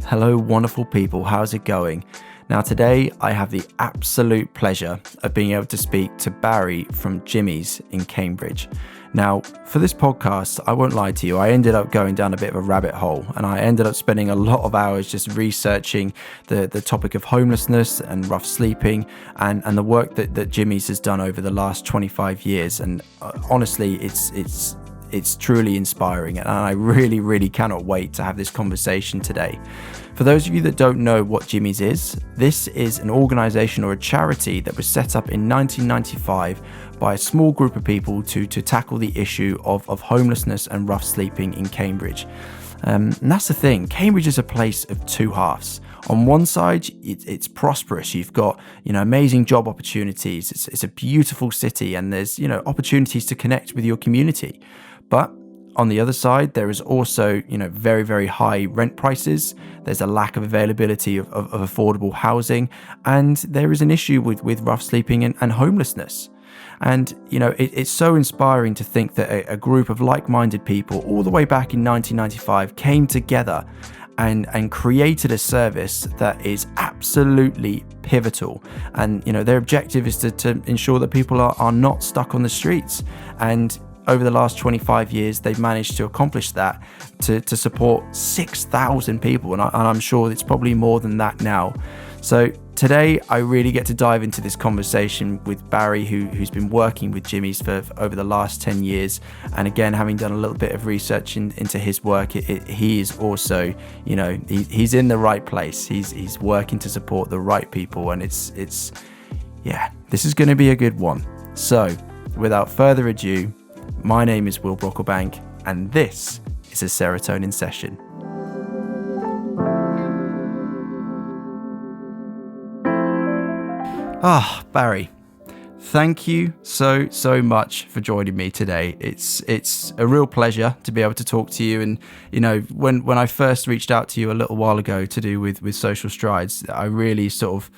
Hello, wonderful people. How's it going? Now, today I have the absolute pleasure of being able to speak to Barry from Jimmy's in Cambridge. Now, for this podcast, I won't lie to you, I ended up going down a bit of a rabbit hole, and I ended up spending a lot of hours just researching the topic of homelessness and rough sleeping and the work that Jimmy's has done over the last 25 years. And honestly, it's truly inspiring, and I really cannot wait to have this conversation today. For those of you that don't know what Jimmy's is, this is an organisation or a charity that was set up in 1995 by a small group of people to tackle the issue of homelessness and rough sleeping in Cambridge. And that's the thing, Cambridge is a place of two halves. On one side, it's prosperous. You've got, amazing job opportunities. It's a beautiful city, and there's, opportunities to connect with your community. But on the other side, there is also, very high rent prices. There's a lack of availability of affordable housing, and there is an issue with rough sleeping and homelessness. And, it's so inspiring to think that a group of like-minded people all the way back in 1995 came together and created a service that is absolutely pivotal. And, their objective is to ensure that people are not stuck on the streets. And over the last 25 years, they've managed to accomplish that to support 6,000 people. And I'm sure it's probably more than that now. So today, I really get to dive into this conversation with Barry, who's been working with Jimmy's for over the last 10 years. And again, having done a little bit of research into his work, he is also, he's in the right place. He's working to support the right people. And this is going to be a good one. So without further ado, my name is Will Brocklebank, and this is a Serotonin Session. Barry, thank you so much for joining me today. It's a real pleasure to be able to talk to you. And, when I first reached out to you a little while ago to do with Social Strides, I really sort of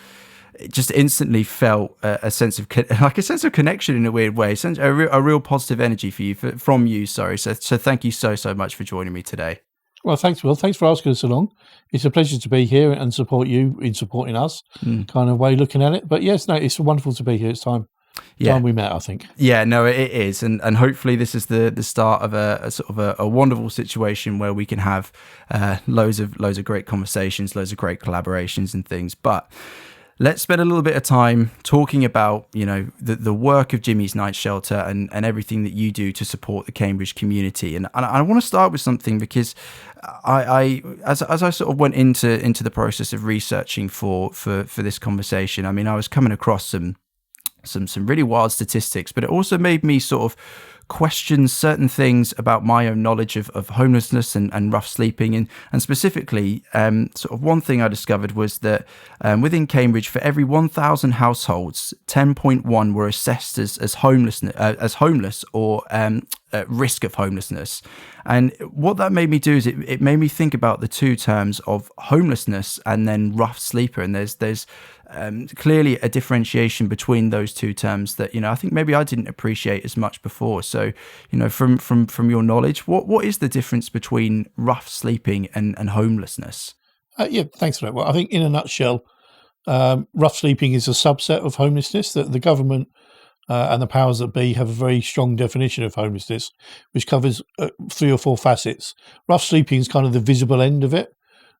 just instantly felt a sense of connection in a weird way, a real positive energy from you. Sorry. So thank you so much for joining me today. Well, thanks, Will. Thanks for asking us along. It's a pleasure to be here and support you in supporting us, kind of way looking at it. But yes, no, it's wonderful to be here. It's time we met, I think. Yeah, no, it is. And hopefully this is the start of a sort of a wonderful situation where we can have loads of great conversations, loads of great collaborations and things. But let's spend a little bit of time talking about, the work of Jimmy's Night Shelter and everything that you do to support the Cambridge community. And I want to start with something because as I sort of went into the process of researching for this conversation, I mean, I was coming across some really wild statistics, but it also made me sort of question certain things about my own knowledge of homelessness and rough sleeping. And specifically, sort of one thing I discovered was that within Cambridge, for every 1,000 households, 10.1 were assessed as homeless or at risk of homelessness. And what that made me do is it made me think about the two terms of homelessness and then rough sleeper. And there's clearly a differentiation between those two terms that, I think maybe I didn't appreciate as much before. So, from your knowledge, what is the difference between rough sleeping and homelessness? Thanks for that. Well, I think in a nutshell, rough sleeping is a subset of homelessness. That the government and the powers that be have a very strong definition of homelessness, which covers 3 or 4 facets. Rough sleeping is kind of the visible end of it.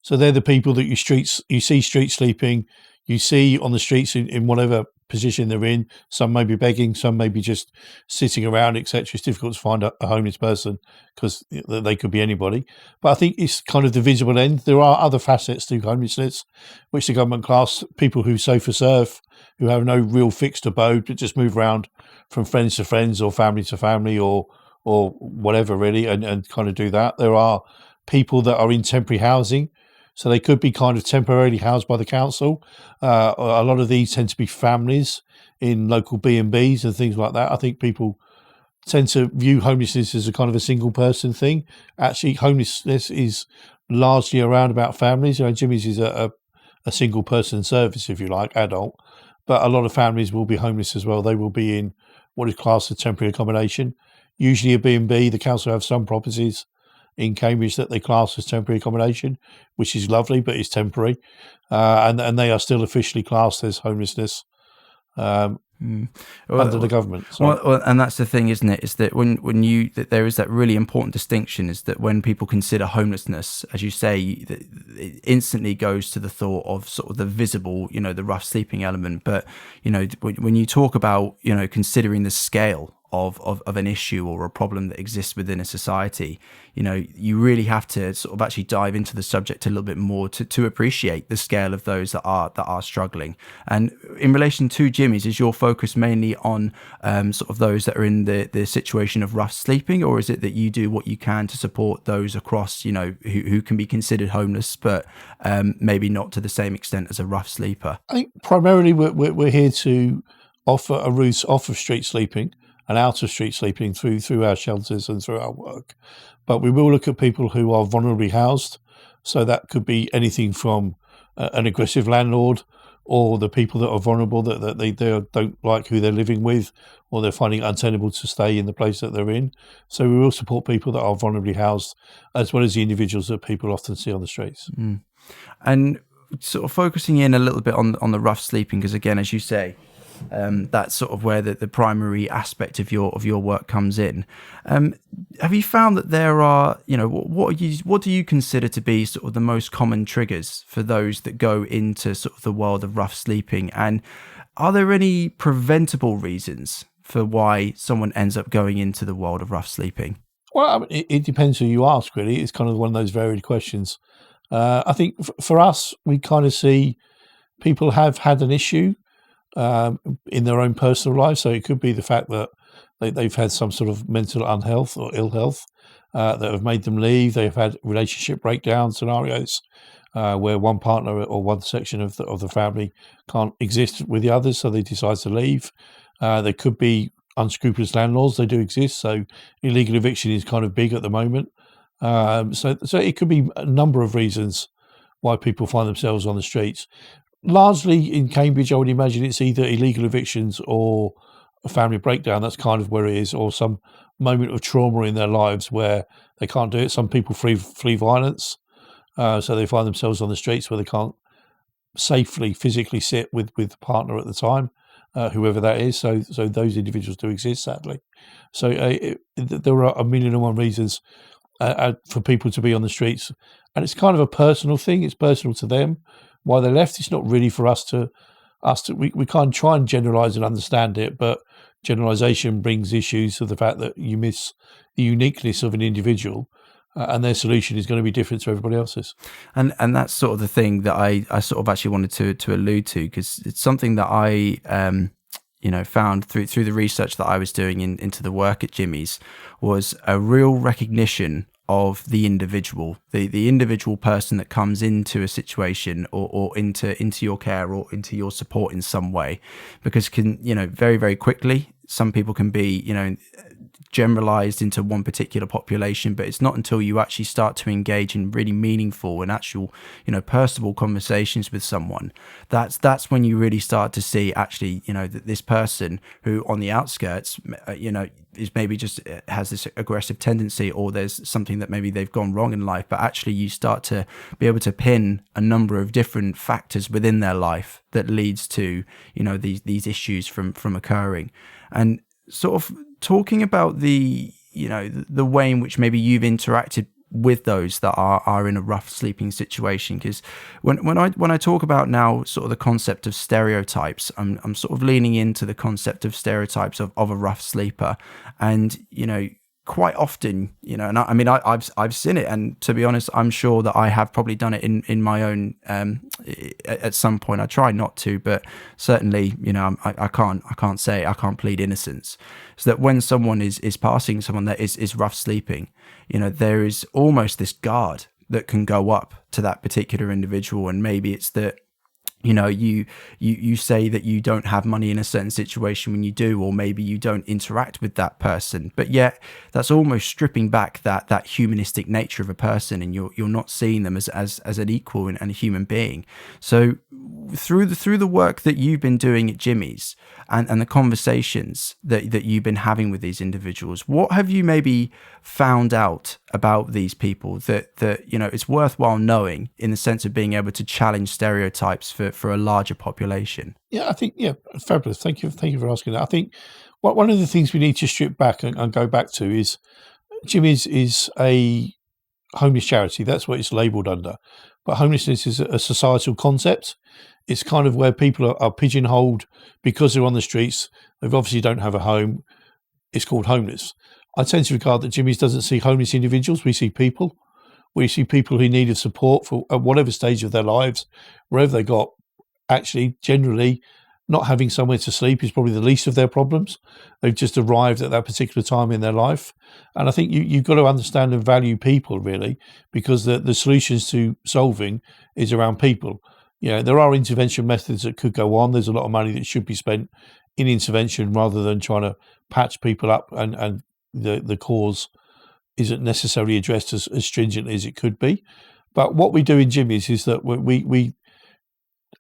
So they're the people that you see street sleeping, you see on the streets in whatever position they're in. Some may be begging, some may be just sitting around, etc. It's difficult to find a homeless person because they could be anybody. But I think it's kind of the visible end. There are other facets to homelessness, which the government class people who sofa surf, who have no real fixed abode, but just move around from friends to friends or family to family or whatever really, and kind of do that. There are people that are in temporary housing, so they could be kind of temporarily housed by the council. A lot of these tend to be families in local B&Bs and things like that. I think people tend to view homelessness as a kind of a single person thing. Actually, homelessness is largely around about families. Jimmy's is a single person service, if you like, adult. But a lot of families will be homeless as well. They will be in what is classed as temporary accommodation, usually a B&B. The council have some properties in Cambridge that they class as temporary accommodation, which is lovely, but it's temporary, and they are still officially classed as homelessness under the government. Well, and that's the thing, isn't it? Is that that there is that really important distinction, is that when people consider homelessness, as you say, it instantly goes to the thought of sort of the visible, the rough sleeping element. But when you talk about considering the scale of an issue or a problem that exists within a society, you really have to sort of actually dive into the subject a little bit more to appreciate the scale of those that are struggling. And in relation to Jimmy's, is your focus mainly on sort of those that are in the situation of rough sleeping, or is it that you do what you can to support those across, who can be considered homeless, but maybe not to the same extent as a rough sleeper? I think primarily we're here to offer a route off of street sleeping and out of street sleeping through our shelters and through our work. But we will look at people who are vulnerably housed. So that could be anything from an aggressive landlord, or the people that are vulnerable, that they don't like who they're living with, or they're finding it untenable to stay in the place that they're in. So we will support people that are vulnerably housed, as well as the individuals that people often see on the streets. And sort of focusing in a little bit on the rough sleeping, because again, as you say, that's sort of where the primary aspect of your work comes in. Have you found that there are, what do you consider to be sort of the most common triggers for those that go into sort of the world of rough sleeping? And are there any preventable reasons for why someone ends up going into the world of rough sleeping? Well, I mean, it depends who you ask, really. It's kind of one of those varied questions. I think for us, we kind of see people have had an issue in their own personal life. So it could be the fact that they've had some sort of mental unhealth or ill health that have made them leave. They've had relationship breakdown scenarios where one partner or one section of the family can't exist with the others, so they decide to leave. There could be unscrupulous landlords. They do exist. So illegal eviction is kind of big at the moment. So it could be a number of reasons why people find themselves on the streets. Largely in Cambridge, I would imagine it's either illegal evictions or a family breakdown. That's kind of where it is, or some moment of trauma in their lives where they can't do it. Some people flee violence, so they find themselves on the streets where they can't safely physically sit with the partner at the time, whoever that is. So those individuals do exist, sadly. So there are a million and one reasons for people to be on the streets, and it's kind of a personal thing. It's personal to them why they left. It's not really for us to we can't try and generalize and understand it, but generalization brings issues of the fact that you miss the uniqueness of an individual, and their solution is going to be different to everybody else's. And that's sort of the thing that I sort of actually wanted to allude to, because it's something that I found through the research that I was doing into the work at Jimmy's, was a real recognition of the individual, the individual person that comes into a situation or into your care or into your support in some way, because very, very quickly some people can be generalized into one particular population, but it's not until you actually start to engage in really meaningful and actual personable conversations with someone that's when you really start to see actually that this person who on the outskirts is maybe just has this aggressive tendency, or there's something that maybe they've gone wrong in life, but actually you start to be able to pin a number of different factors within their life that leads to these issues from occurring. And sort of talking about the way in which maybe you've interacted with those that are in a rough sleeping situation, because when I talk about now sort of the concept of stereotypes, I'm sort of leaning into the concept of stereotypes of a rough sleeper. And quite often, and I've seen it, and to be honest, I'm sure that I have probably done it in my own at some point. I try not to, but certainly I can't plead innocence. So that when someone is passing someone that is rough sleeping, there is almost this guard that can go up to that particular individual, and maybe it's that you say that you don't have money in a certain situation when you do, or maybe you don't interact with that person, but yet that's almost stripping back that humanistic nature of a person, and you're not seeing them as an equal and a human being. So through the work that you've been doing at Jimmy's and the conversations that you've been having with these individuals, what have you maybe found out about these people that it's worthwhile knowing, in the sense of being able to challenge stereotypes for a larger population? Yeah, I think, fabulous. Thank you for asking that. I think one of the things we need to strip back and go back to is Jimmy's is a homeless charity. That's what it's labelled under. But homelessness is a societal concept. It's kind of where people are pigeonholed because they're on the streets. They obviously don't have a home. It's called homeless. I tend to regard that Jimmy's doesn't see homeless individuals. We see people. We see people who needed support for at whatever stage of their lives, wherever they got. Actually, generally, not having somewhere to sleep is probably the least of their problems. They've just arrived at that particular time in their life. And I think you've got to understand and value people, really, because the solutions to solving is around people. There are intervention methods that could go on. There's a lot of money that should be spent in intervention rather than trying to patch people up, and the cause isn't necessarily addressed as stringently as it could be. But what we do in Jimmy's is that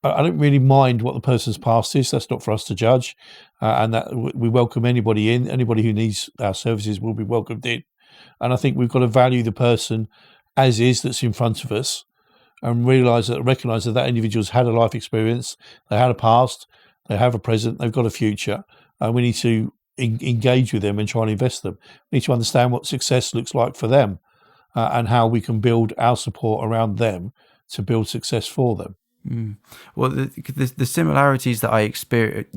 I don't really mind what the person's past is. That's not for us to judge. And that we welcome anybody in. Anybody who needs our services will be welcomed in. And I think we've got to value the person as is that's in front of us, and recognise that individual's had a life experience, they had a past, they have a present, they've got a future. And we need to engage with them and try and invest them. We need to understand what success looks like for them, and how we can build our support around them to build success for them. Well, the similarities that I experience,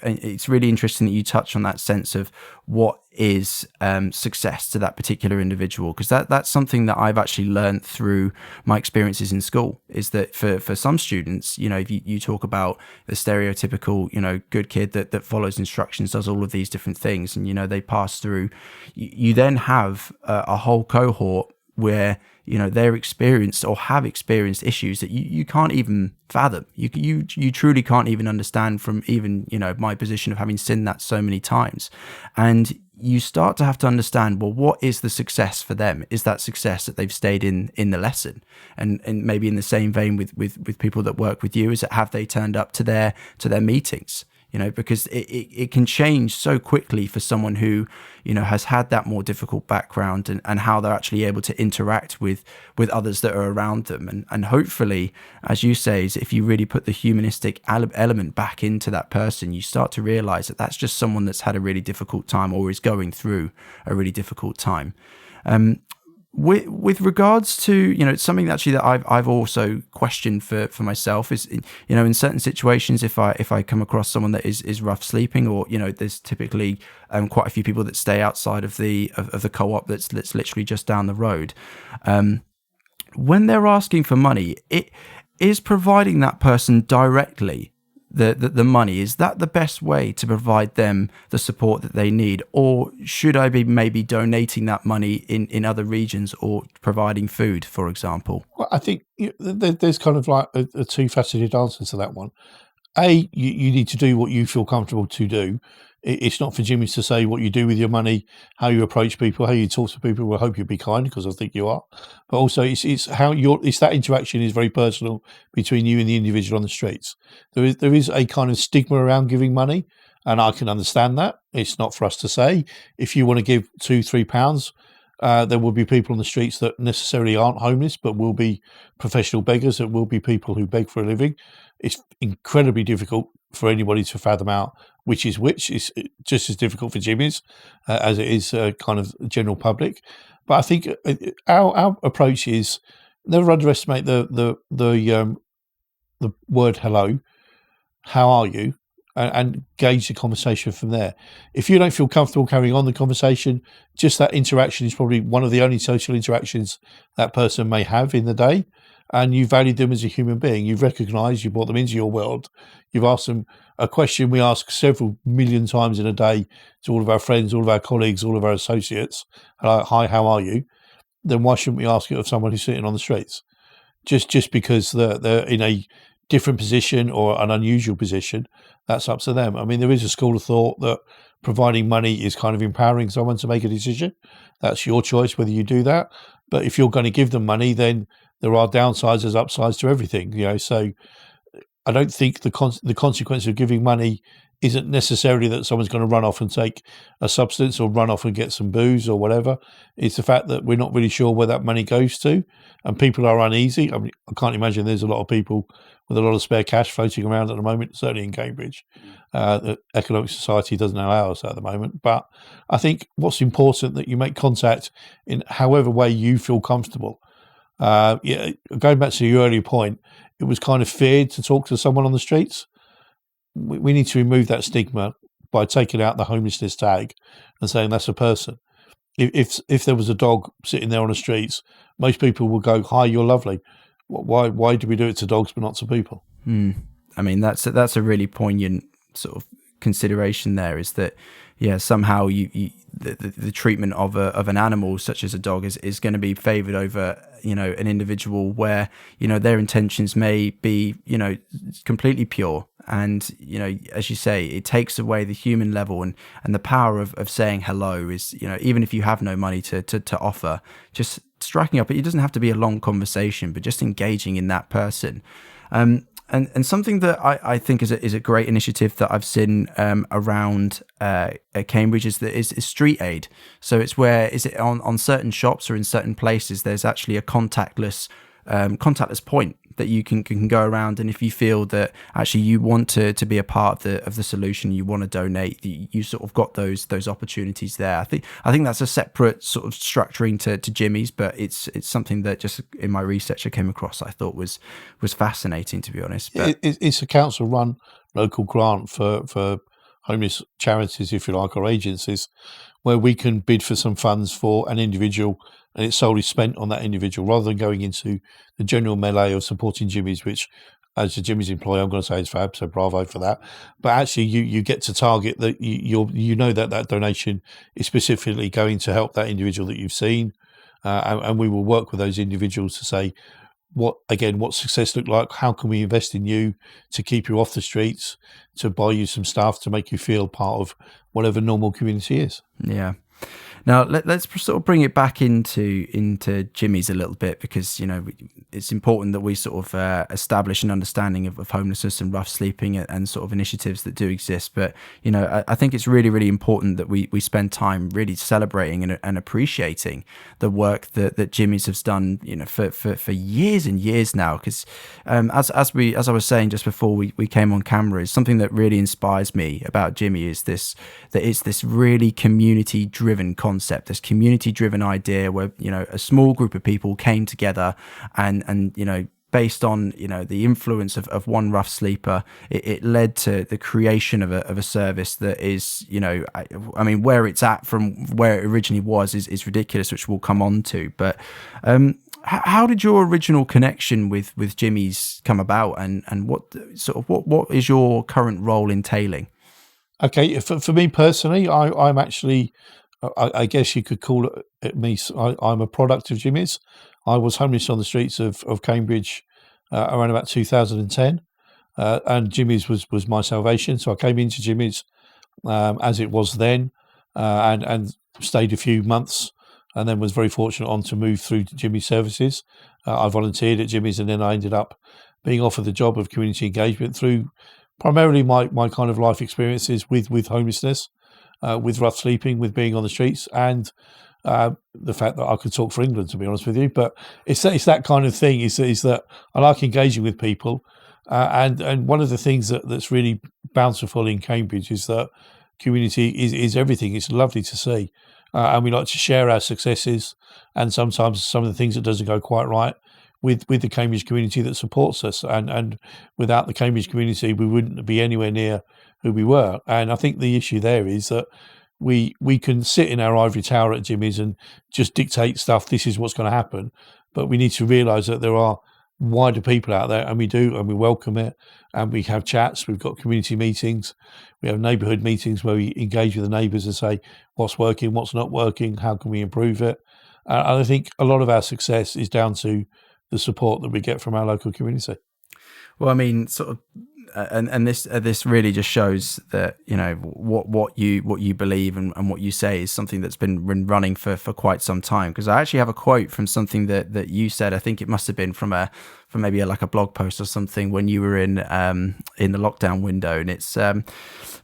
it's really interesting that you touch on that sense of what is success to that particular individual, because that's something that I've actually learned through my experiences in school. Is that for some students, if you talk about the stereotypical, good kid that follows instructions, does all of these different things, and they pass through, you then have a whole cohort where they're experienced or have experienced issues that you can't even fathom. You truly can't even understand, from even my position of having seen that so many times. And you start to have to understand, well, what is the success for them? Is that success that they've stayed in the lesson? And maybe in the same vein with people that work with you, is that have they turned up to their meetings? Because it can change so quickly for someone who, has had that more difficult background, and how they're actually able to interact with others that are around them. And hopefully, as you say, is if you really put the humanistic element back into that person, you start to realize that that's just someone that's had a really difficult time, or is going through a really difficult time. With regards to, it's something actually that I've also questioned for myself is, in certain situations, if I come across someone that is rough sleeping, or, there's typically quite a few people that stay outside of the co-op that's literally just down the road. When they're asking for money, it is providing that person directly the money. Is that the best way to provide them the support that they need, or should I be maybe donating that money in other regions, or providing food, for example? Well, I think there's kind of like a two-faceted answer to that one. You need to do what you feel comfortable to do. It's not for Jimmy's to say what you do with your money, how you approach people, how you talk to people. I hope you'll be kind, because I think you are. But also, it's how it's that interaction is very personal between you and the individual on the streets. There is a kind of stigma around giving money, and I can understand that. It's not for us to say. If you want to give £2-3, there will be people on the streets that necessarily aren't homeless, but will be professional beggars. It will be people who beg for a living. It's incredibly difficult for anybody to fathom out which is which. Is just as difficult for Jimmy's as it is kind of general public. But I think our approach is never underestimate the word hello. How are you? And gauge the conversation from there. If you don't feel comfortable carrying on the conversation, just that interaction is probably one of the only social interactions that person may have in the day. And you valued them as a human being. You've recognised, you brought them into your world. You've asked them a question we ask several million times in a day to all of our friends, all of our colleagues, all of our associates. Hi, how are you? Then why shouldn't we ask it of someone who's sitting on the streets? Just because they're in a different position or an unusual position, that's up to them. I mean, there is a school of thought that providing money is kind of empowering someone to make a decision. That's your choice whether you do that. But if you're going to give them money, then there are downsides as upsides to everything. So I don't think the consequence of giving money isn't necessarily that someone's going to run off and take a substance or run off and get some booze or whatever. It's the fact that we're not really sure where that money goes to, and people are uneasy. I mean, I can't imagine there's a lot of people with a lot of spare cash floating around at the moment, certainly in Cambridge. The Economic Society doesn't allow us at the moment. But I think what's important that you make contact in however way you feel comfortable. Going back to your earlier point, it was kind of feared to talk to someone on the streets. We need to remove that stigma by taking out the homelessness tag and saying that's a person. If there was a dog sitting there on the streets, most people would go, "Hi, you're lovely." Why do we do it to dogs but not to people? I mean, that's a really poignant sort of consideration there, is that somehow the treatment of an animal such as a dog is going to be favored over an individual where their intentions may be completely pure, and as you say, it takes away the human level and the power of saying hello. Is even if you have no money to offer, just striking up, it doesn't have to be a long conversation, but just engaging in that person. And something that I think is a great initiative that I've seen around Cambridge is street aid. So it's where on certain shops or in certain places there's actually a contactless point that you can go around, and if you feel that actually you want to be a part of the solution, you want to donate, you sort of got those opportunities there. I think that's a separate sort of structuring to Jimmy's, but it's something that just in my research I came across I thought was fascinating, to be honest. But it's a council run local grant for homeless charities, if you like, or agencies, where we can bid for some funds for an individual, and it's solely spent on that individual rather than going into the general melee of supporting Jimmy's, which, as a Jimmy's employee, I'm going to say is fab, so bravo for that. But actually, you get to target that that donation is specifically going to help that individual that you've seen, and we will work with those individuals to say, what success look like? How can we invest in you to keep you off the streets, to buy you some stuff, to make you feel part of whatever normal community is? Yeah. Now let's sort of bring it back into Jimmy's a little bit, because it's important that we sort of establish an understanding of homelessness and rough sleeping and sort of initiatives that do exist. But I think it's really, really important that we spend time really celebrating and appreciating the work that Jimmy's has done for years and years now. Because as I was saying just before we came on camera, is something that really inspires me about Jimmy is that it's this really community driven concept, this community driven idea where a small group of people came together and based on the influence of one rough sleeper, it led to the creation of a service that is I mean, where it's at from where it originally was is ridiculous, which we'll come on to. But how did your original connection with Jimmy's come about, and what is your current role entailing? Okay, for me personally, I'm actually, I guess you could call it me. I'm a product of Jimmy's. I was homeless on the streets of Cambridge around about 2010, and Jimmy's was my salvation. So I came into Jimmy's as it was then, and stayed a few months, and then was very fortunate to move through Jimmy's services. I volunteered at Jimmy's, and then I ended up being offered the job of community engagement through primarily my kind of life experiences with homelessness, with rough sleeping, with being on the streets, and the fact that I could talk for England, to be honest with you. But it's that kind of thing, is that I like engaging with people, and one of the things that's really bountiful in Cambridge is that community is everything. It's lovely to see, and we like to share our successes and sometimes some of the things that doesn't go quite right with the Cambridge community that supports us, and without the Cambridge community we wouldn't be anywhere near who we were. And I think the issue there is that we can sit in our ivory tower at Jimmy's and just dictate stuff, this is what's going to happen, but we need to realise that there are wider people out there, and we do, and we welcome it, and we have chats, we've got community meetings, we have neighbourhood meetings where we engage with the neighbours and say what's working, what's not working, how can we improve it. And I think a lot of our success is down to the support that we get from our local community. Well, I mean, sort of, and this really just shows that what you believe and what you say is something that's been running for quite some time. Because I actually have a quote from something that you said. I think it must have been from a for maybe like a blog post or something when you were in the lockdown window, and it's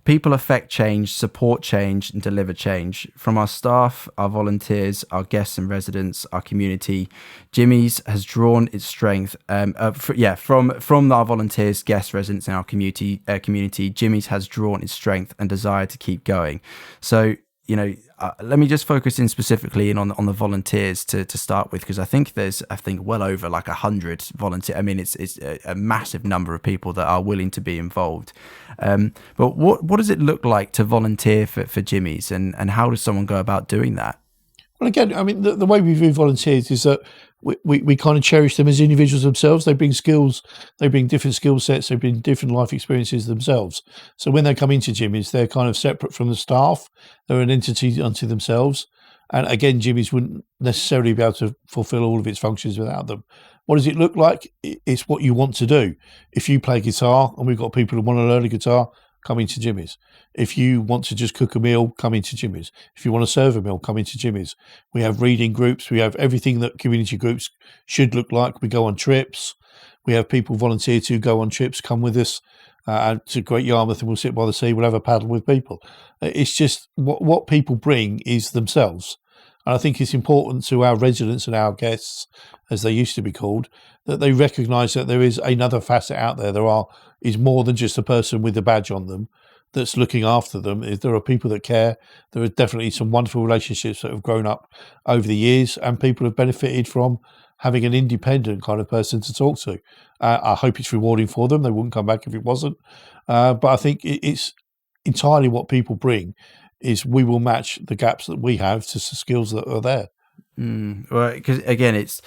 people affect change, support change, and deliver change. From our staff, our volunteers, our guests and residents, our community, Jimmy's has drawn its strength. From our volunteers, guests, residents, and our community, Jimmy's has drawn its strength and desire to keep going. So, let me just focus in specifically on the volunteers to start with, because I think there's well over like 100 volunteers. I mean, it's a massive number of people that are willing to be involved. But what does it look like to volunteer for Jimmy's, and how does someone go about doing that? Well, again, I mean, the way we view volunteers is that we kind of cherish them as individuals themselves. They bring skills, they bring different skill sets, they bring different life experiences themselves. So when they come into Jimmy's, they're kind of separate from the staff. They're an entity unto themselves. And again, Jimmy's wouldn't necessarily be able to fulfill all of its functions without them. What does it look like? It's what you want to do. If you play guitar, and we've got people who want to learn a guitar, come into Jimmy's. If you want to just cook a meal, come into Jimmy's. If you want to serve a meal, come into Jimmy's. We have reading groups. We have everything that community groups should look like. We go on trips. We have people volunteer to go on trips, come with us to Great Yarmouth, and we'll sit by the sea. We'll have a paddle with people. It's just what people bring is themselves. And I think it's important to our residents and our guests, as they used to be called, that they recognise that there is another facet out there. There is more than just a person with a badge on them that's looking after them. There are people that care. There are definitely some wonderful relationships that have grown up over the years, and people have benefited from having an independent kind of person to talk to. I hope it's rewarding for them. They wouldn't come back if it wasn't. But I think it's entirely what people bring is we will match the gaps that we have to the skills that are there. Well, because again, it's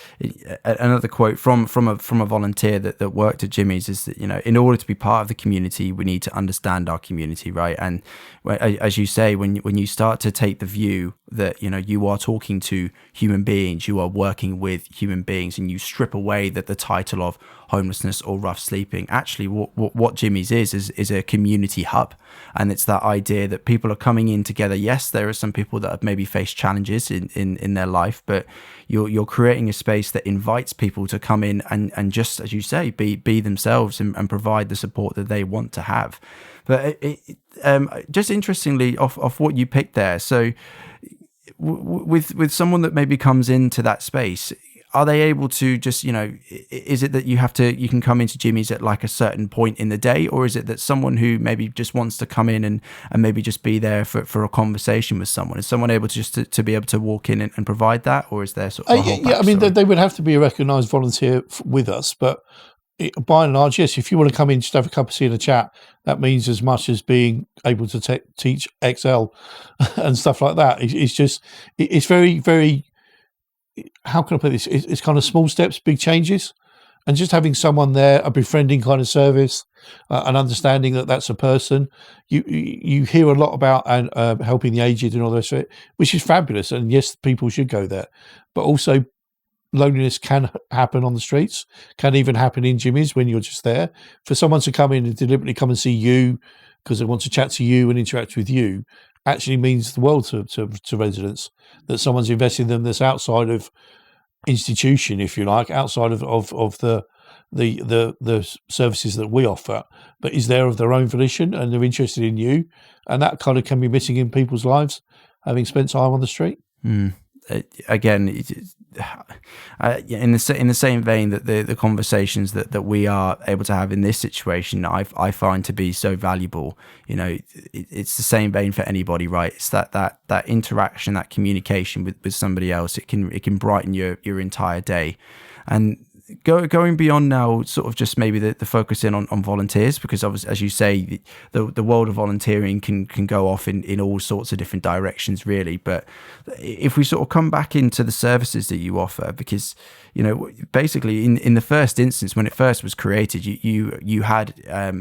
another quote from a volunteer that worked at Jimmy's is that, in order to be part of the community, we need to understand our community, right? And as you say, when you start to take the view that you are talking to human beings, you are working with human beings, and you strip away that the title of homelessness or rough sleeping, actually what Jimmy's is a community hub. And it's that idea that people are coming in together. Yes, there are some people that have maybe faced challenges in their life, but you're creating a space that invites people to come in and just, as you say, be themselves and provide the support that they want to have. But just interestingly, off what you picked there, so with someone that maybe comes into that space, are they able to just, is it that you can come into Jimmy's at like a certain point in the day, or is it that someone who maybe just wants to come in and maybe just be there for a conversation with someone, is someone able to just to be able to walk in and provide that, or is there sort of a whole I mean, they would have to be a recognised volunteer with us, but by and large, yes, if you want to come in, just have a cup of tea and a chat, that means as much as being able to teach Excel and stuff like that. It's very, very, how can I put this? It's kind of small steps, big changes, and just having someone there, a befriending kind of service, and understanding that that's a person. You hear a lot about helping the aged and all this, which is fabulous, and yes, people should go there. But also, loneliness can happen on the streets, can even happen in Jimmy's when you're just there. For someone to come in and deliberately come and see you because they want to chat to you and interact with you actually means the world to residents, that someone's invested in them that's outside of institution, if you like, outside of the services that we offer, but is there of their own volition and they're interested in you. And that kind of can be missing in people's lives, having spent time on the street. Again, in the same vein that the conversations that we are able to have in this situation, I find to be so valuable. It's the same vein for anybody, right? It's that interaction, that communication with somebody else. It can brighten your entire day. And going beyond now, sort of just maybe the focus in on volunteers, because obviously, as you say, the world of volunteering can go off in all sorts of different directions, really. But if we sort of come back into the services that you offer, because basically in the first instance, when it first was created, you had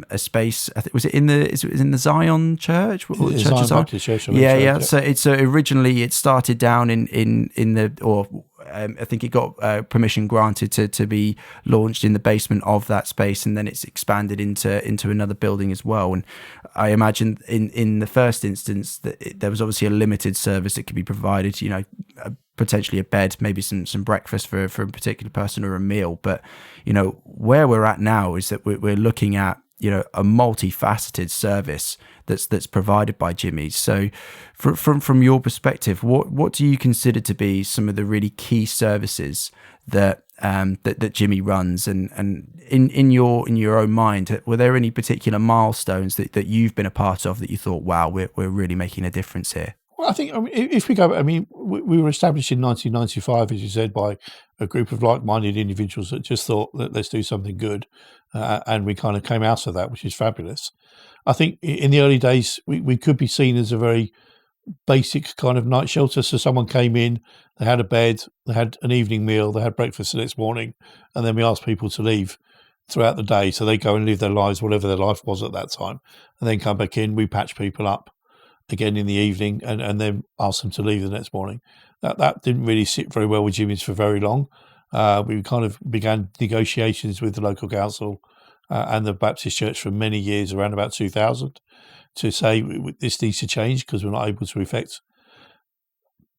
a space. I think was it in the Zion Church? Zion Baptist Church. Yeah. So originally it started down in the I think it got permission granted to be launched in the basement of that space, and then it's expanded into another building as well. And I imagine in the first instance that there was obviously a limited service that could be provided, potentially a bed, maybe some breakfast for a particular person, or a meal. But where we're at now is that we're looking at a multifaceted service that's provided by Jimmy's. So from your perspective, what do you consider to be some of the really key services that Jimmy runs, and in your own mind, were there any particular milestones that you've been a part of that you thought, wow, we're really making a difference here? Well, I think, if we go, we were established in 1995, as you said, by a group of like-minded individuals that just thought that let's do something good, and we kind of came out of that, which is fabulous. I think in the early days, we could be seen as a very basic kind of night shelter. So someone came in, they had a bed, they had an evening meal, they had breakfast the next morning, and then we asked people to leave throughout the day. So they go and live their lives, whatever their life was at that time, and then come back in. We patch people up again in the evening, and then ask them to leave the next morning. That didn't really sit very well with Jimmy's for very long. We kind of began negotiations with the local council and the Baptist Church for many years, around about 2000, to say this needs to change because we're not able to effect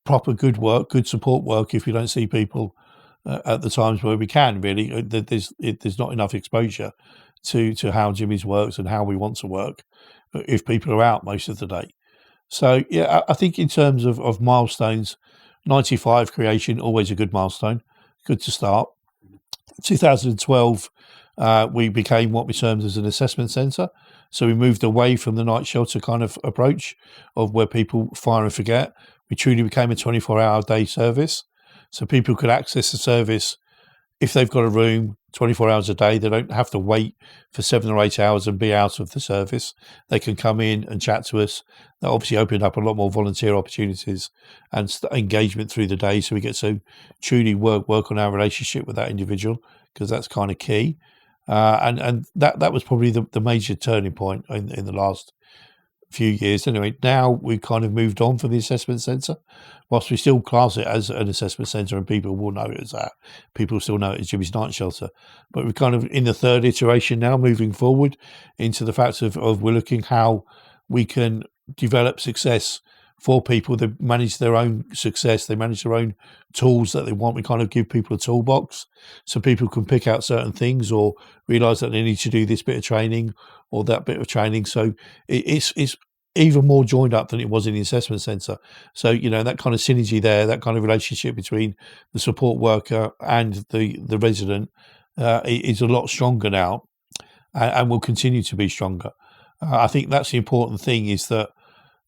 proper good work, good support work, if we don't see people at the times where we can. Really, there's not enough exposure to how Jimmy's works and how we want to work if people are out most of the day. So yeah, I think in terms of milestones, 95 creation, always a good milestone, good to start. 2012, we became what we termed as an assessment centre. So we moved away from the night shelter kind of approach of where people fire and forget. We truly became a 24-hour day service. So people could access the service if they've got a room 24 hours a day. They don't have to wait for 7 or 8 hours and be out of the service. They can come in and chat to us. That obviously opened up a lot more volunteer opportunities and engagement through the day. So we get to truly work on our relationship with that individual, because that's kind of key. And that was probably the major turning point in the last few years. Anyway, now we've kind of moved on from the assessment centre, whilst we still class it as an assessment centre, and people will know it as that. People still know it as Jimmy's Night Shelter. But we're kind of in the third iteration now, moving forward into the fact of we're looking how we can develop success for people that manage their own success. They manage their own tools that they want. We kind of give people a toolbox so people can pick out certain things or realise that they need to do this bit of training or that bit of training. So it's even more joined up than it was in the assessment centre. So, that kind of synergy there, that kind of relationship between the support worker and the resident is a lot stronger now, and will continue to be stronger. I think that's the important thing, is that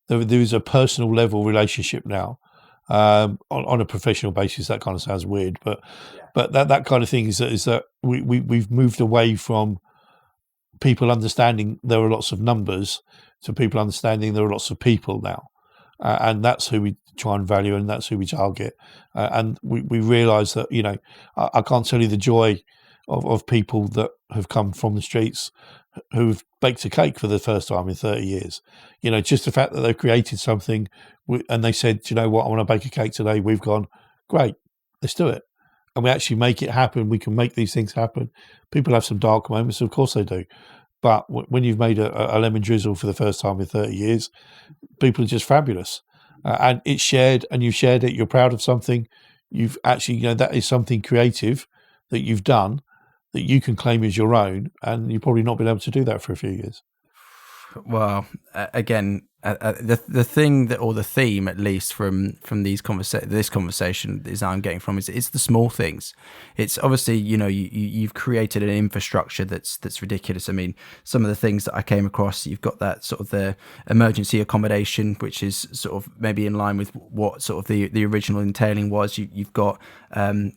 there is a personal level relationship now, on a professional basis. That kind of sounds weird, but that kind of thing is that we've moved away from people understanding there are lots of numbers to people understanding there are lots of people now, and that's who we try and value, and that's who we target. And we realise that I can't tell you the joy of people that have come from the streets who've baked a cake for the first time in 30 years. Just the fact that they've created something and they said, "Do you know what, I want to bake a cake today." We've gone, "Great, let's do it." And we actually make it happen. We can make these things happen. People have some dark moments, of course they do. But when you've made a lemon drizzle for the first time in 30 years, people are just fabulous. And it's shared, and you've shared it. You're proud of something. You've actually, that is something creative that you've done that you can claim as your own, and you've probably not been able to do that for a few years. Well, again, the thing that, or the theme at least from this conversation is that I'm getting from is it's the small things. It's obviously you've created an infrastructure that's ridiculous. I mean, some of the things that I came across, you've got that sort of the emergency accommodation, which is sort of maybe in line with what sort of the original entailing was. You've got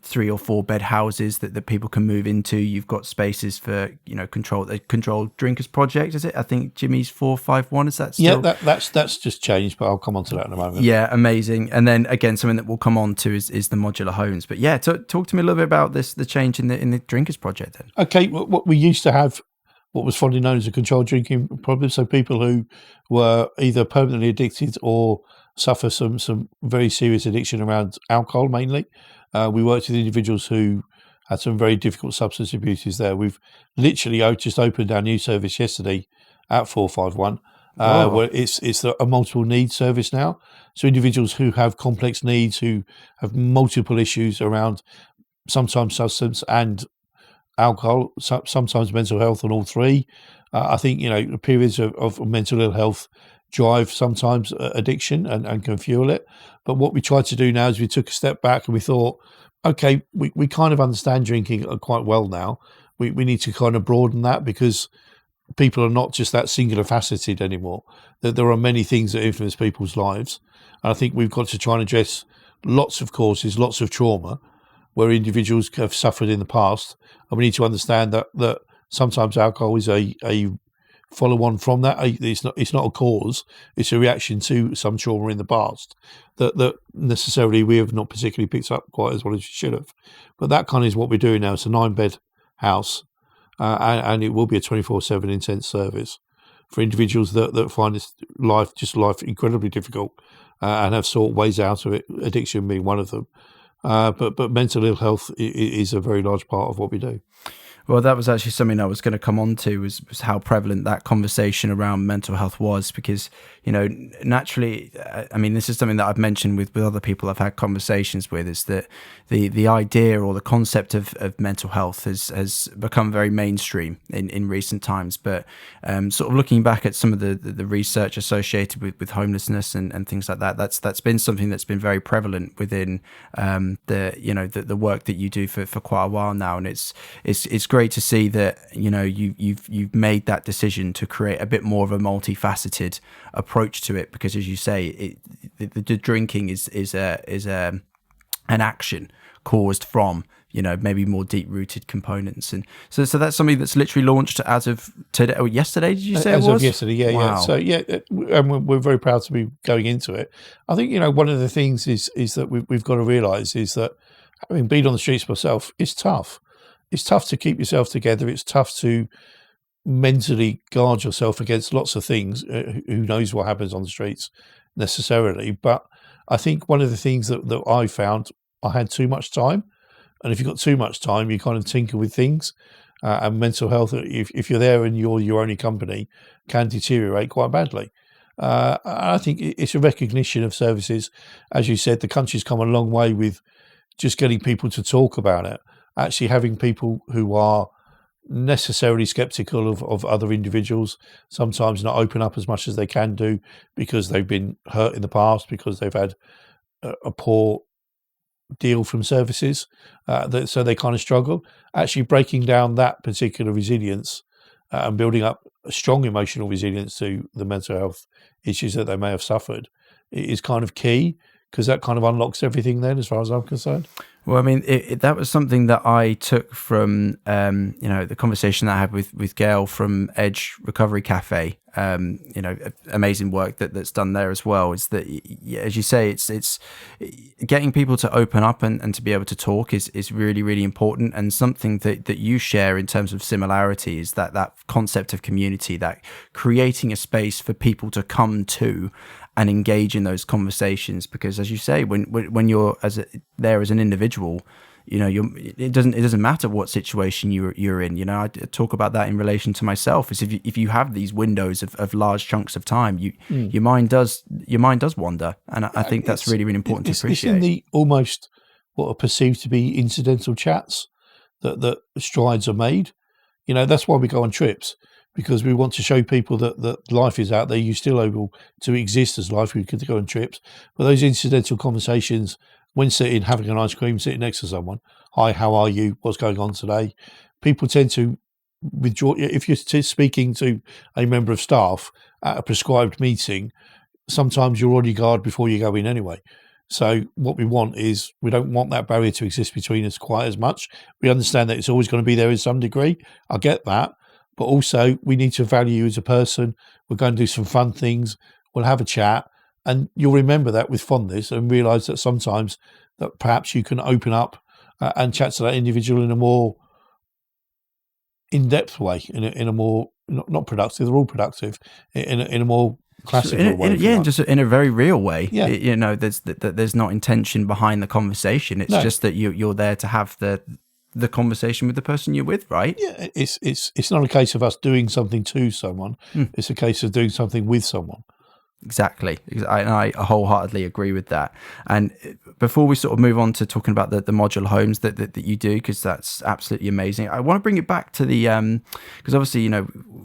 3 or 4 bed houses that people can move into. You've got spaces for controlled drinkers project. Is it? I think Jimmy's 451. Is that still? Yeah, that's just changed, but I'll come on to that in a moment. Yeah, amazing. And then again, something that we'll come on to is the modular homes. But yeah, talk to me a little bit about the change in the drinkers project then. Okay, what we used to have what was fondly known as a controlled drinking problem. So people who were either permanently addicted or suffer some very serious addiction around alcohol mainly. We worked with individuals who had some very difficult substance abuses there. We've literally just opened our new service yesterday at 451, where it's a multiple needs service now. So individuals who have complex needs, who have multiple issues around sometimes substance and alcohol, sometimes mental health, and all three. I think, periods of mental ill health drive sometimes addiction and can fuel it. But what we tried to do now is we took a step back and we thought, okay, we kind of understand drinking quite well now. We need to kind of broaden that, because people are not just that singular faceted anymore. There are many things that influence people's lives. And I think we've got to try and address lots of causes, lots of trauma where individuals have suffered in the past. And we need to understand that sometimes alcohol is a follow on from that. It's not a cause, it's a reaction to some trauma in the past that necessarily we have not particularly picked up quite as well as we should have. But that kind of is what we're doing now. It's a 9-bed house, and it will be a 24/7 intense service for individuals that find this life incredibly difficult, and have sought ways out of it, addiction being one of them. But mental ill health is a very large part of what we do. Well, that was actually something I was going to come on to, was how prevalent that conversation around mental health was, because, naturally, I mean, this is something that I've mentioned with other people I've had conversations with, is that the idea or the concept of mental health has become very mainstream in recent times. But sort of looking back at some of the research associated with homelessness and things like that, that's been something that's been very prevalent within the work that you do for quite a while now. And it's great to see that you've made that decision to create a bit more of a multifaceted approach to it, because, as you say, the drinking is an action caused from maybe more deep-rooted components. And so that's something that's literally launched as of today or yesterday. Did you say as it was? Of yesterday? Yeah. Wow. Yeah. So and we're very proud to be going into it. I think one of the things is that we've got to realise is that, having been on the streets myself, it's tough. It's tough to keep yourself together. It's tough to mentally guard yourself against lots of things. Who knows what happens on the streets necessarily? But I think one of the things that I found, I had too much time. And if you've got too much time, you kind of tinker with things. And mental health, if you're there and you're your only company, can deteriorate quite badly. I think it's a recognition of services. As you said, the country's come a long way with just getting people to talk about it. Actually having people who are necessarily skeptical of other individuals sometimes not open up as much as they can do, because they've been hurt in the past, because they've had a poor deal from services, so they kind of struggle. Actually breaking down that particular resilience and building up a strong emotional resilience to the mental health issues that they may have suffered is kind of key, because that kind of unlocks everything then, as far as I'm concerned. Well, I mean, that was something that I took from, the conversation that I had with Gail from Edge Recovery Cafe. Amazing work that's done there as well. Is that, as you say, it's getting people to open up and to be able to talk is really, really important. And something that you share in terms of similarity is that concept of community, that creating a space for people to come to and engage in those conversations. Because, as you say, when you're there as an individual, it doesn't matter what situation you're in. I talk about that in relation to myself. Is if you have these windows of large chunks of time, your mind does wander, and I think that's really, really important to appreciate. It's in the almost what are perceived to be incidental chats that strides are made. That's why we go on trips, because we want to show people that life is out there. You're still able to exist as life. We could go on trips, but those incidental conversations, when sitting, having an ice cream, sitting next to someone, hi, how are you? What's going on today? People tend to withdraw. If you're speaking to a member of staff at a prescribed meeting, sometimes you're on your guard before you go in anyway. So what we want is, we don't want that barrier to exist between us quite as much. We understand that it's always going to be there in some degree. I get that. But also, we need to value you as a person. We're going to do some fun things. We'll have a chat. And you'll remember that with fondness, and realise that sometimes that perhaps you can open up and chat to that individual in a more in-depth way, in a more not productive. They're all productive in a more classical way. Just in a very real way. Yeah. There's not intention behind the conversation. It's just that you're there to have the conversation with the person you're with, right? Yeah, it's not a case of us doing something to someone. It's a case of doing something with someone. Exactly. I wholeheartedly agree with that. And before we sort of move on to talking about the modular homes that you do, because that's absolutely amazing, I want to bring it back to the because obviously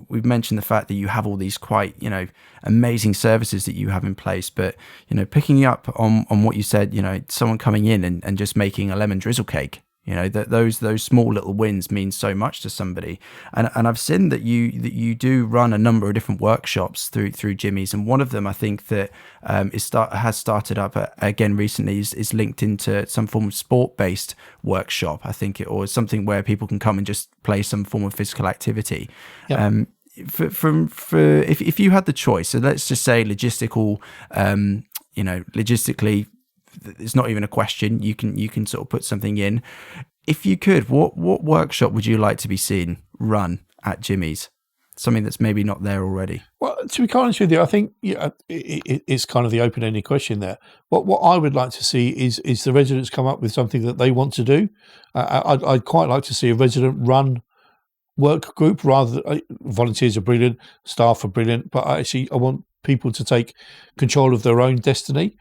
we've mentioned the fact that you have all these quite amazing services that you have in place, but picking up on what you said, someone coming in and just making a lemon drizzle cake. That those small little wins mean so much to somebody, and I've seen that you do run a number of different workshops through Jimmy's, and one of them I think that has started up again recently is linked into some form of sport-based workshop, I think, or something where people can come and just play some form of physical activity. Yep. If you had the choice, so let's just say logistically. It's not even a question. You can sort of put something in. If you could, what workshop would you like to be seen run at Jimmy's? Something that's maybe not there already. Well, to be quite honest with you, I think it's kind of the open-ended question there. What I would like to see is the residents come up with something that they want to do. I'd quite like to see a resident-run work group rather than volunteers are brilliant, staff are brilliant, but I want people to take control of their own destiny.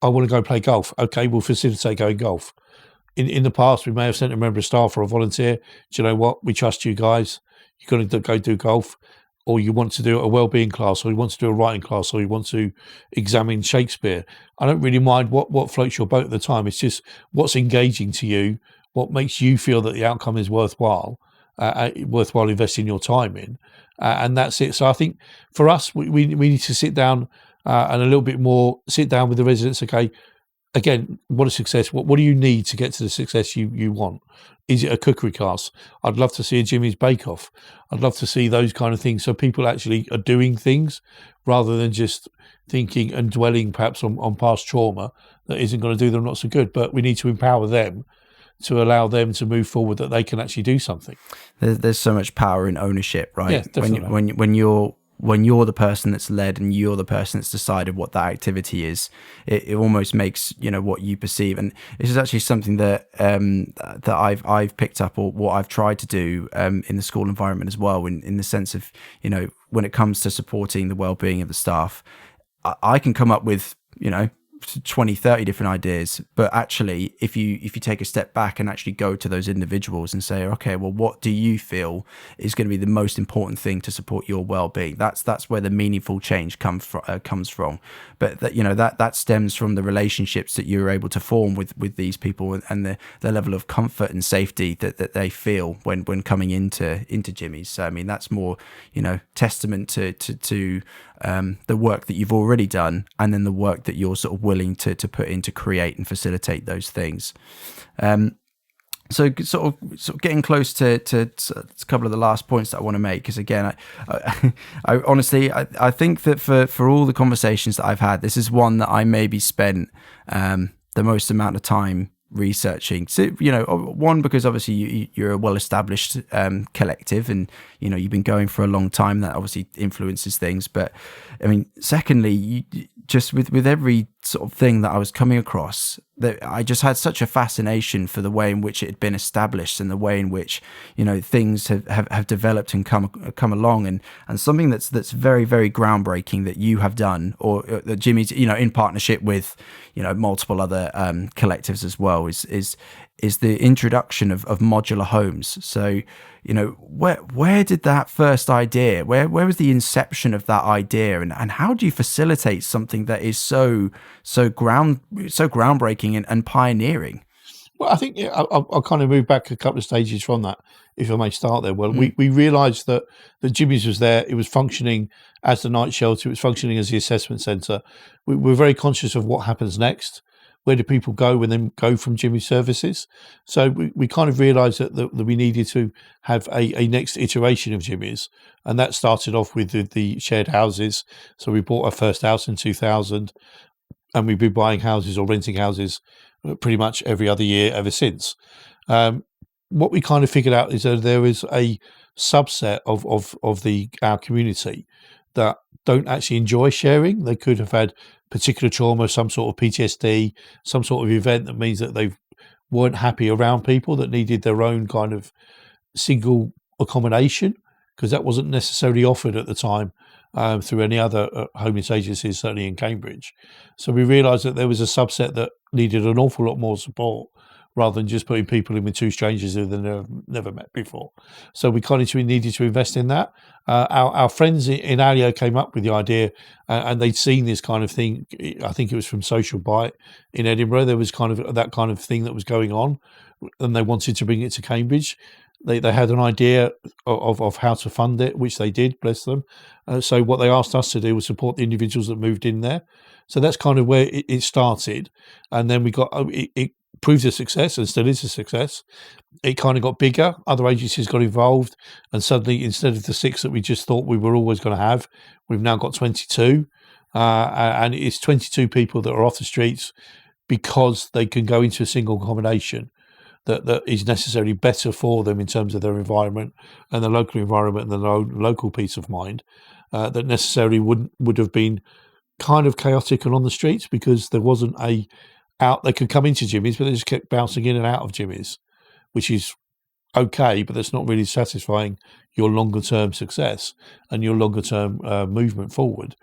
I want to go play golf. Okay, we'll facilitate going golf. In the past, we may have sent a member of staff or a volunteer. Do you know what? We trust you guys. You're going to go do golf, or you want to do a well-being class, or you want to do a writing class, or you want to examine Shakespeare. I don't really mind what floats your boat at the time. It's just what's engaging to you, what makes you feel that the outcome is worthwhile investing your time in, and that's it. So I think for us, we need to sit down and a little bit more sit down with the residents. Okay, again, what is success? What do you need to get to the success you want? Is it a cookery class? I'd love to see a Jimmy's Bake Off. I'd love to see those kind of things, so people actually are doing things rather than just thinking and dwelling perhaps on past trauma that isn't going to do them not so good. But we need to empower them to allow them to move forward, that they can actually do something. There's so much power in ownership, right? Yeah, definitely. When you're the person that's led and you're the person that's decided what that activity is, it almost makes what you perceive. And this is actually something that I've picked up, or what I've tried to do in the school environment as well, in the sense of when it comes to supporting the well-being of the staff, I can come up with 20, 30 different ideas, but actually if you take a step back and actually go to those individuals and say, okay, well, what do you feel is going to be the most important thing to support your well-being? That's where the meaningful change comes from. But that stems from the relationships that you're able to form with these people, and the level of comfort and safety that they feel when coming into Jimmy's. So I mean, that's more testament to the work that you've already done, and then the work that you're sort of willing to put in to create and facilitate those things. So sort of getting close to a couple of the last points that I want to make, because again, I honestly think that for all the conversations that I've had, this is one that I maybe spent the most amount of time researching. So one, because obviously you're a well-established collective, and you've been going for a long time. That obviously influences things. But I mean, secondly, just with every sort of thing that I was coming across, that I just had such a fascination for the way in which it had been established, and the way in which things have developed and come along, and something that's very, very groundbreaking that you have done, or that Jimmy's in partnership with multiple other collectives as well, is the introduction of modular homes. So where did that first idea, where was the inception of that idea, and how do you facilitate something that is so groundbreaking and pioneering? Well, I think I'll kind of move back a couple of stages from that, if I may start there. Well, we realised that Jimmy's was there. It was functioning as the night shelter. It was functioning as the assessment centre. We're very conscious of what happens next. Where do people go when they go from Jimmy's services? So we kind of realised that we needed to have a next iteration of Jimmy's, and that started off with the shared houses. So we bought our first house in 2000, and we've been buying houses or renting houses pretty much every other year ever since. what we kind of figured out is that there is a subset of our community that don't actually enjoy sharing. They could have had particular trauma, some sort of PTSD, some sort of event that means that they weren't happy around people, that needed their own kind of single accommodation, because that wasn't necessarily offered at the time through any other homeless agencies, certainly in Cambridge. So we realised that there was a subset that needed an awful lot more support, rather than just putting people in with two strangers who they've never met before. So we kind of needed to invest in that. Our friends in Alio came up with the idea, and they'd seen this kind of thing. I think it was from Social Bite in Edinburgh. There was kind of that kind of thing that was going on, and they wanted to bring it to Cambridge. They had an idea of how to fund it, which they did, bless them. So what they asked us to do was support the individuals that moved in there. So that's kind of where it started. And then we got it proved a success, and still is a success. It kind of got bigger. Other agencies got involved, and suddenly, instead of the 6 that we just thought we were always going to have, we've now got 22. And it's 22 people that are off the streets because they can go into a single accommodation that is necessarily better for them in terms of their environment and the local environment and the local peace of mind, that necessarily would have been kind of chaotic and on the streets, because there wasn't they could come into Jimmy's, but they just kept bouncing in and out of Jimmy's, which is okay, but that's not really satisfying your longer term success and your longer term movement forward.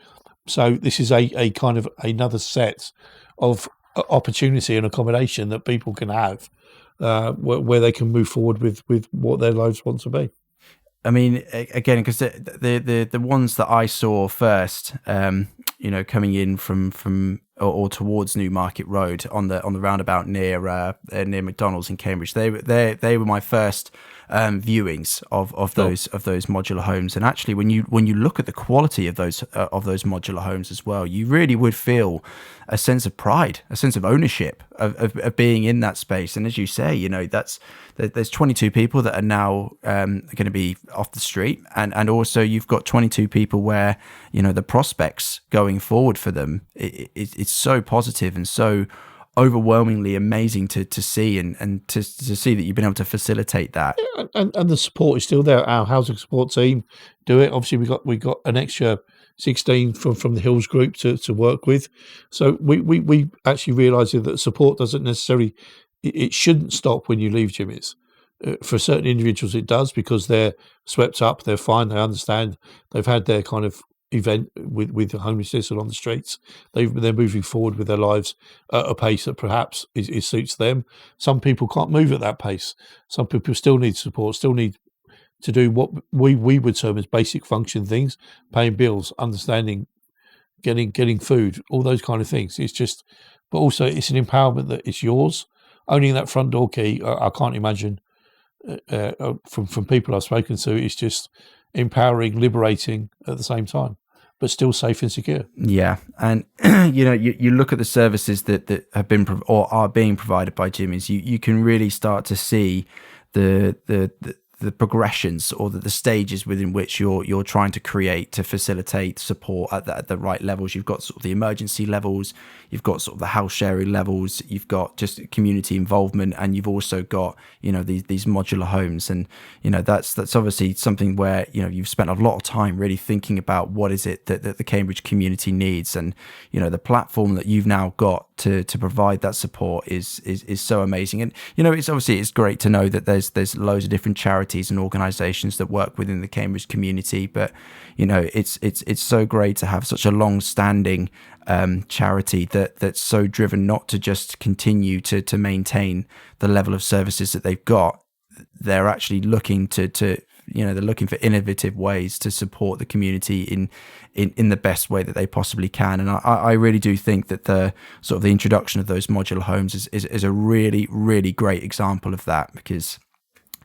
So this is a kind of another set of opportunity and accommodation that people can have, where they can move forward with what their lives want to be. I mean, again, because the ones that I saw first, coming in from or towards Newmarket Road on the roundabout near McDonald's in Cambridge, they were my first viewings of those modular homes. And actually, when you look at the quality of those modular homes as well, you really would feel a sense of pride, a sense of ownership of being in that space. And as you say, there's 22 people that are now going to be off the street, and also you've got 22 people where the prospects going forward for them, it's so positive and so overwhelmingly amazing to see, and to see that you've been able to facilitate that. Yeah, and the support is still there. Our housing support team do it. Obviously, we got an extra 16 from the Hills group to work with. So we actually realised that support doesn't necessarily, it shouldn't stop when you leave Jimmy's. For certain individuals it does, because they're swept up, they're fine, they understand, they've had their kind of event with the homelessness and on the streets. They're moving forward with their lives at a pace that perhaps suits them. Some people can't move at that pace. Some people still need support, still need to do what we would term as basic function things, paying bills, understanding, getting food, all those kind of things. It's just, but also it's an empowerment that it's yours. Owning that front door key, I can't imagine from people I've spoken to, it's just empowering, liberating at the same time, but still safe and secure. Yeah, and you look at the services that have been or are being provided by Jimmy's. You can really start to see the progressions or the stages within which you're trying to create to facilitate support at the right levels. You've got sort of the emergency levels, you've got sort of the house sharing levels, you've got just community involvement, and you've also got these modular homes. And that's obviously something where you've spent a lot of time really thinking about what is it that the Cambridge community needs, and the platform that you've now got to provide that support is so amazing. And it's great to know that there's loads of different charities and organizations that work within the Cambridge community, but it's so great to have such a long-standing charity that's so driven not to just continue to maintain the level of services that they've got. They're actually looking to they're looking for innovative ways to support the community in the best way that they possibly can. And I really do think that the sort of the introduction of those modular homes is a really, really great example of that, because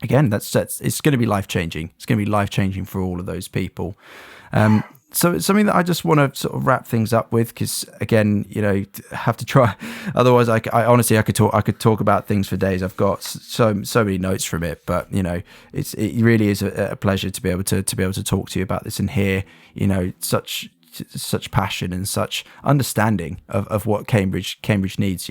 again, it's going to be life-changing. It's going to be life-changing for all of those people. So it's something that I just want to sort of wrap things up with, because again, have to try. Otherwise, I honestly I could talk about things for days. I've got so many notes from it, but it really is a pleasure to be able to talk to you about this and hear such such passion and such understanding of what Cambridge needs,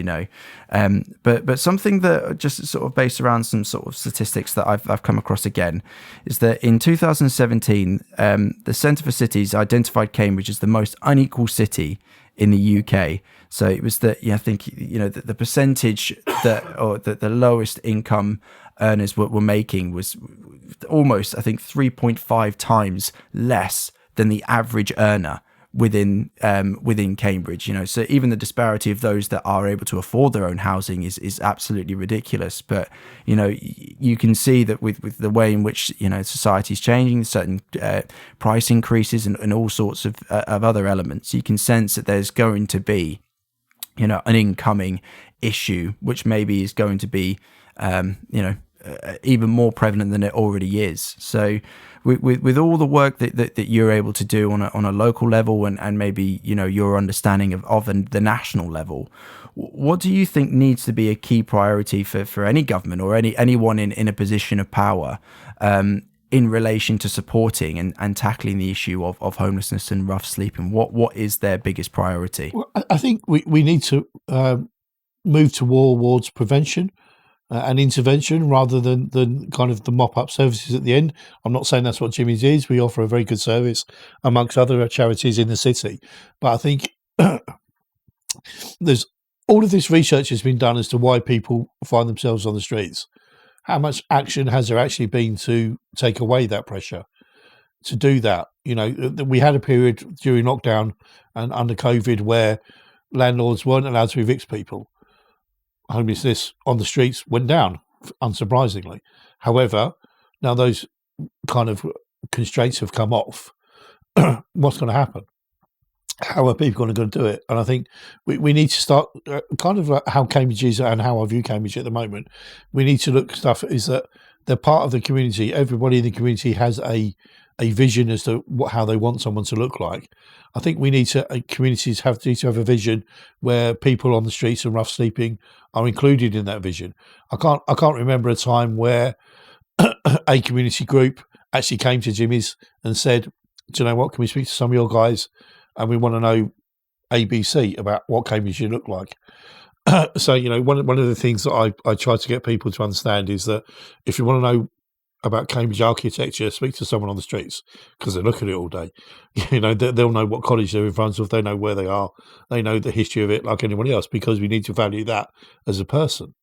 but something that just sort of based around some sort of statistics that I've come across again is that in 2017 the Centre for Cities identified Cambridge as the most unequal city in the UK. So it was that, I think, the percentage that the lowest income earners were making was almost, I think, 3.5 times less than the average earner within Cambridge. So even the disparity of those that are able to afford their own housing is absolutely ridiculous. But you can see that with the way in which society is changing, certain price increases and all sorts of other elements, you can sense that there's going to be an incoming issue, which maybe is going to be even more prevalent than it already is. So with all the work that you're able to do on a local level and maybe your understanding of the national level, what do you think needs to be a key priority for any government or anyone in a position of power in relation to supporting and tackling the issue of homelessness and rough sleeping? What is their biggest priority? Well, I think we need to move towards prevention and intervention rather than kind of the mop-up services at the end. I'm not saying that's what Jimmy's is. We offer a very good service amongst other charities in the city. But I think there's all of this research has been done as to why people find themselves on the streets. How much action has there actually been to take away that pressure, to do that? We had a period during lockdown and under COVID where landlords weren't allowed to evict people. Homelessness on the streets went down, unsurprisingly. However, now those kind of constraints have come off. What's going to happen? How are people going to do it? And I think we need to start kind of like how Cambridge is and how I view Cambridge at the moment. We need to look stuff is that they're part of the community. Everybody in the community has a vision as to how they want someone to look like. I think we need to communities need to have a vision where people on the streets and rough sleeping are included in that vision. I can't remember a time where a community group actually came to Jimmy's and said, "Do you know what? Can we speak to some of your guys? And we want to know ABC about what Cambridge should look like." So, one of the things that I try to get people to understand is that if you want to know about Cambridge architecture, speak to someone on the streets because they look at it all day. They'll know what college they're in front of. They know where they are. They know the history of it like anyone else, because we need to value that as a person.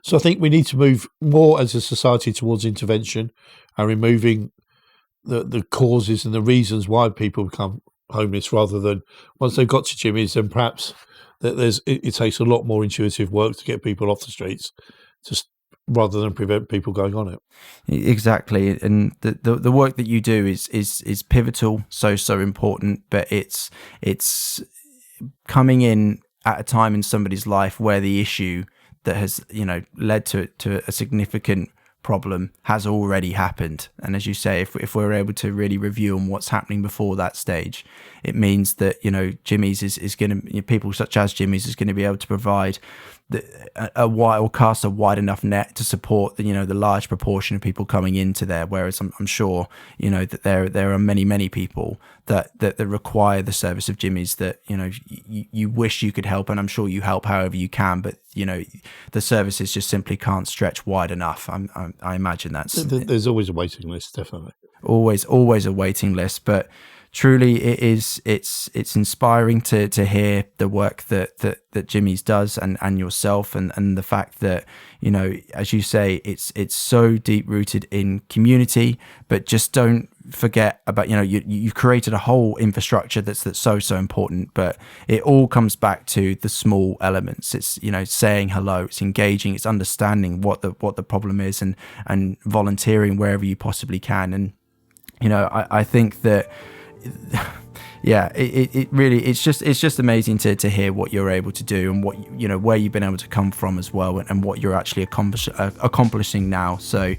So I think we need to move more as a society towards intervention and removing the causes and the reasons why people become homeless, rather than once they've got to Jimmy's, then perhaps it takes a lot more intuitive work to get people off the streets, just rather than prevent people going on it. Exactly, and the work that you do is pivotal, so important, but it's coming in at a time in somebody's life where the issue that has led to a significant problem has already happened. And as you say, if we're able to really review on what's happening before that stage, it means that Jimmy's is going to, people such as Jimmy's is going to be able to provide cast a wide enough net to support the large proportion of people coming into there. Whereas I'm sure that there are many people that require the service of Jimmy's that you wish you could help, and I'm sure you help however you can, but the services just simply can't stretch wide enough. I imagine there's always a waiting list, definitely. Always a waiting list, but truly it's inspiring to hear the work that Jimmy's does and yourself, and the fact that as you say, it's so deep rooted in community, but just don't forget about you've created a whole infrastructure that's so important, but it all comes back to the small elements. It's saying hello, it's engaging, it's understanding what the problem is, and volunteering wherever you possibly can. And I think that it really it's just amazing to hear what you're able to do, and what where you've been able to come from as well, and what you're actually accomplishing now. So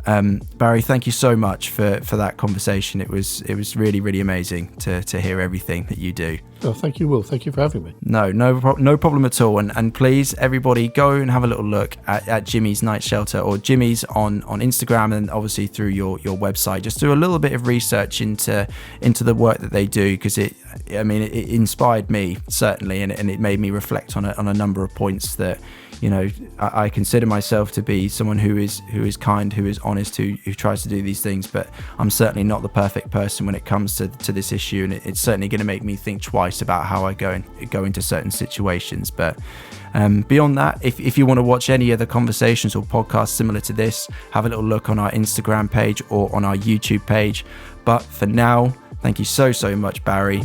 Barry, thank you so much for that conversation. It was really, really amazing to hear everything that you do. Oh, thank you, Will. Thank you for having me. No problem at all. And please, everybody, go and have a little look at Jimmy's Night Shelter, or Jimmy's on Instagram, and obviously through your website. Just do a little bit of research into the work that they do, because it inspired me, certainly, and it made me reflect on a number of points that, you know, I consider myself to be someone who is kind, who is honest, who tries to do these things, but I'm certainly not the perfect person when it comes to this issue, and it's certainly going to make me think twice about how I go into certain situations. But beyond that, if you want to watch any other conversations or podcasts similar to this, have a little look on our Instagram page or on our YouTube page. But for now, thank you so much, Barry.